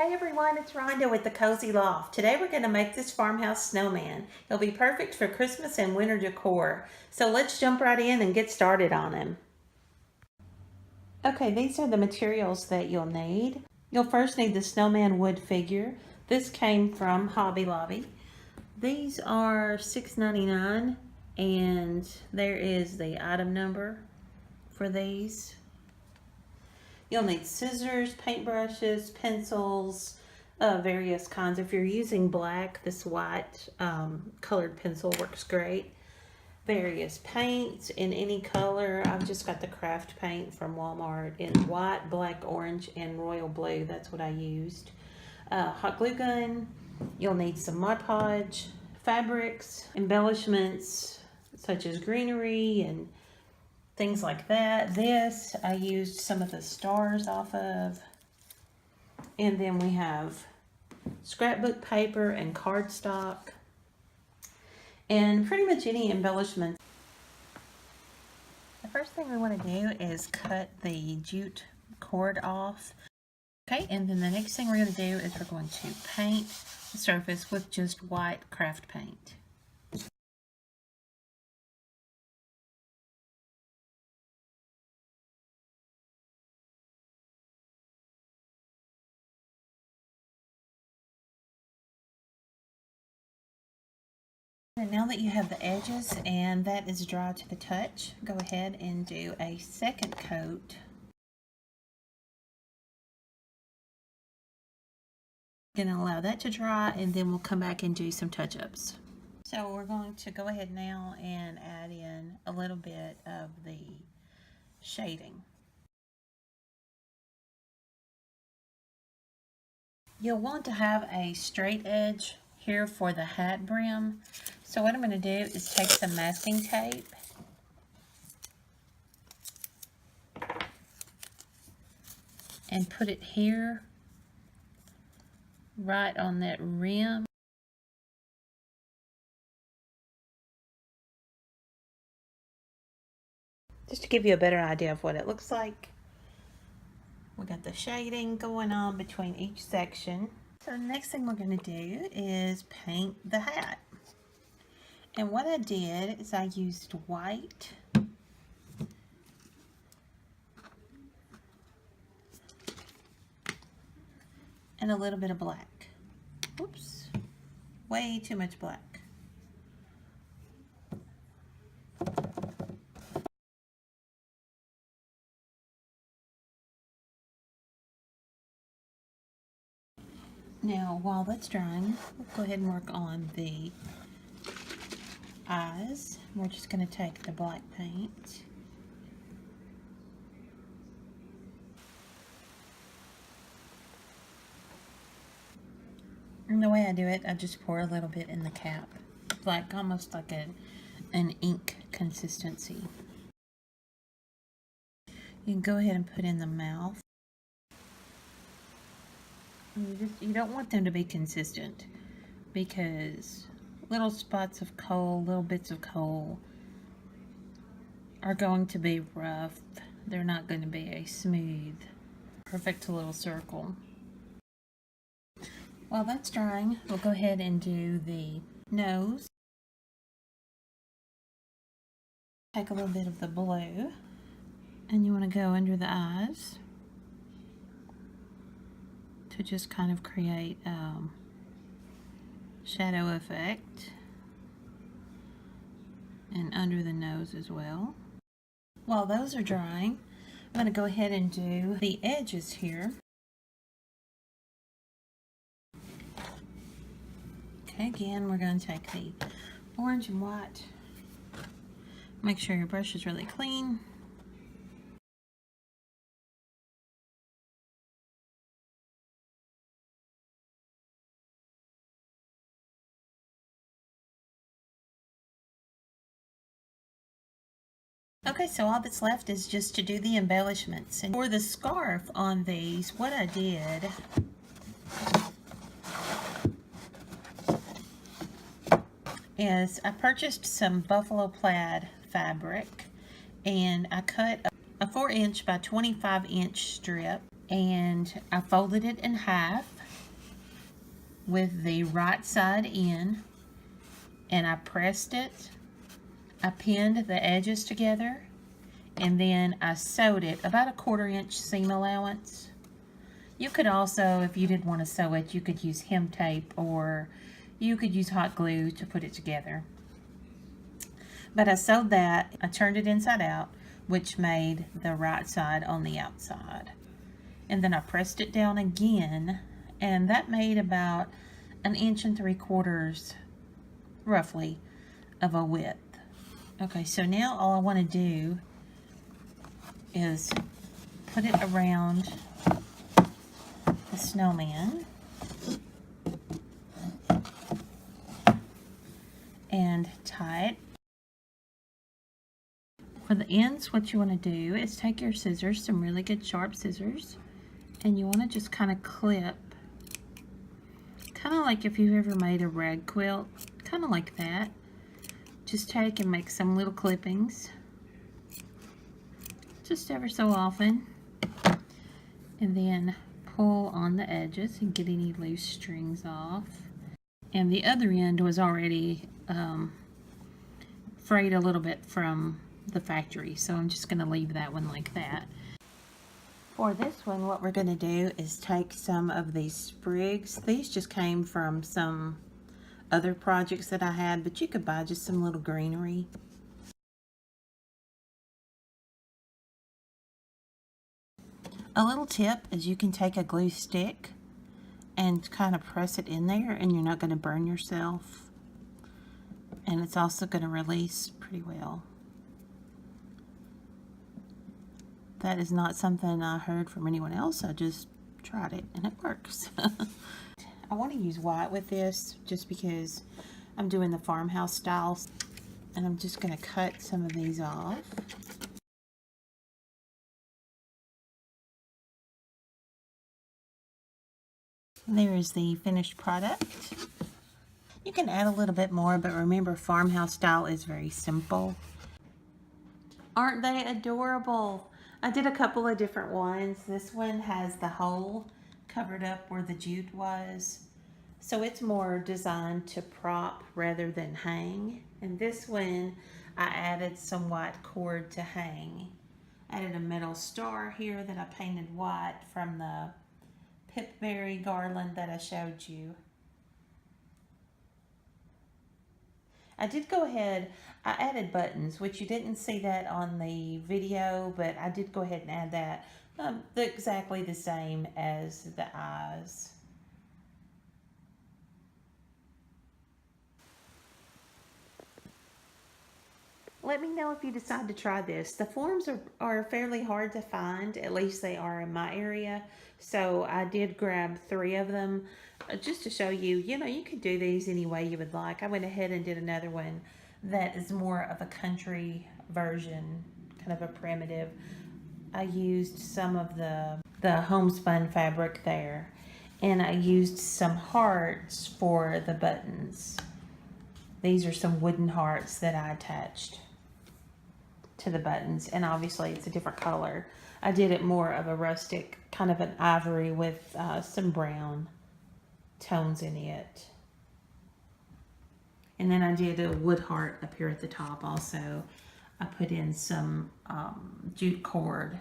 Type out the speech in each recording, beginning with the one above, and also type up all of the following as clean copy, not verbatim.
Hey everyone, it's Rhonda with the Cozy Loft. Today we're going to make this farmhouse snowman. He'll be perfect for Christmas and winter decor. So let's jump right in and get started on him. Okay, these are the materials that you'll need. You'll first need the snowman wood figure. This came from Hobby Lobby. These are $6.99 and there is the item number for these. You'll need scissors, paintbrushes, pencils, various kinds. If you're using black, this white colored pencil works great. Various paints in any color. I've just got the craft paint from Walmart in white, black, orange, and royal blue. That's what I used. Hot glue gun. You'll need some Mod Podge, fabrics, embellishments such as greenery and things like that. This I used some of the stars off of. And then we have scrapbook paper and cardstock. And pretty much any embellishment. The first thing we want to do is cut the jute cord off. Okay, and then the next thing we're going to do is we're going to paint the surface with just white craft paint. And now that you have the edges and that is dry to the touch, go ahead and do a second coat. Going to allow that to dry and then we'll come back and do some touch-ups. So we're going to go ahead now and add in a little bit of the shading. You'll want to have a straight edge here for the hat brim. So what I'm going to do is take some masking tape and put it here, right on that rim. Just to give you a better idea of what it looks like. We got the shading going on between each section. So the next thing we're going to do is paint the hat. And what I did is I used white and a little bit of black. Oops, way too much black. Now, while that's drying, we'll go ahead and work on the eyes. We're just going to take the black paint. And the way I do it, I just pour a little bit in the cap. Like almost like an ink consistency. You can go ahead and put in the mouth. You don't want them to be consistent because little spots of coal, little bits of coal are going to be rough. They're not going to be a smooth, perfect little circle. While that's drying, we'll go ahead and do the nose. Take a little bit of the blue and you want to go under the eyes to just kind of create shadow effect, and under the nose as well. While those are drying, I'm going to go ahead and do the edges here. Okay, again, we're going to take the orange and white. Make sure your brush is really clean. Okay, so all that's left is just to do the embellishments. And for the scarf on these, what I did is I purchased some buffalo plaid fabric and I cut a 4-inch by 25-inch strip and I folded it in half with the right side in, and I pressed it. I pinned the edges together, and then I sewed it about a 1/4 inch seam allowance. You could also, if you didn't want to sew it, you could use hem tape or you could use hot glue to put it together. But I sewed that, I turned it inside out, which made the right side on the outside. And then I pressed it down again, and that made about 1 3/4 inches, roughly, of a width. Okay, so now all I want to do is put it around the snowman and tie it. For the ends, what you want to do is take your scissors, some really good sharp scissors, and you want to just kind of clip, kind of like if you've ever made a rag quilt, kind of like that. Just take and make some little clippings, just ever so often, and then pull on the edges and get any loose strings off. And the other end was already frayed a little bit from the factory, so I'm just going to leave that one like that. For this one, what we're going to do is take some of these sprigs. These just came from some other projects that I had, but you could buy just some little greenery. A little tip is you can take a glue stick and kind of press it in there, and you're not going to burn yourself. And it's also going to release pretty well. That is not something I heard from anyone else. I just tried it and it works. I want to use white with this just because I'm doing the farmhouse style. And I'm just going to cut some of these off. There is the finished product. You can add a little bit more, but remember, farmhouse style is very simple. Aren't they adorable? I did a couple of different ones. This one has the hole covered up where the jute was. So it's more designed to prop rather than hang. And this one, I added some white cord to hang. Added a metal star here that I painted white from the pipberry garland that I showed you. I did go ahead, I added buttons, which you didn't see that on the video, but I did go ahead and add that. Exactly the same as the eyes. Let me know if you decide to try this. The forms are fairly hard to find, at least they are in my area. So I did grab 3 of them just to show you, you could do these any way you would like. I went ahead and did another one that is more of a country version, kind of a primitive. I used some of the homespun fabric there, and I used some hearts for the buttons. These are some wooden hearts that I attached to the buttons, and obviously it's a different color. I did it more of a rustic, kind of an ivory with some brown tones in it. And then I did a wood heart up here at the top also. I put in some jute cord.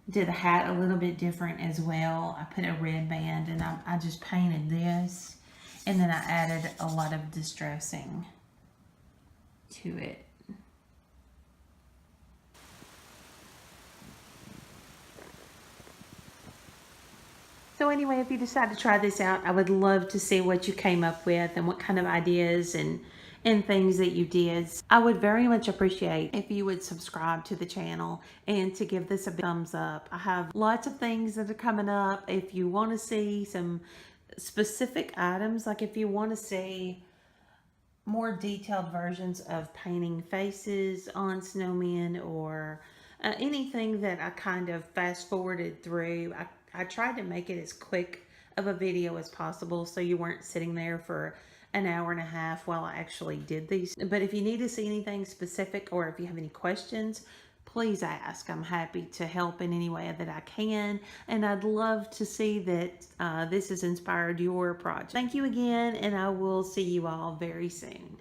Did the hat a little bit different as well. I put a red band, and I just painted this, and then I added a lot of distressing to it. So anyway, if you decide to try this out, I would love to see what you came up with and what kind of ideas and things that you did. I would very much appreciate if you would subscribe to the channel and to give this a thumbs up. I have lots of things that are coming up. If you want to see some specific items, like if you want to see more detailed versions of painting faces on snowmen, or anything that I kind of fast forwarded through, I tried to make it as quick of a video as possible so you weren't sitting there for an hour and a half while I actually did these. But if you need to see anything specific, or if you have any questions, please ask. I'm happy to help in any way that I can, and I'd love to see that this has inspired your project. Thank you again, and I will see you all very soon.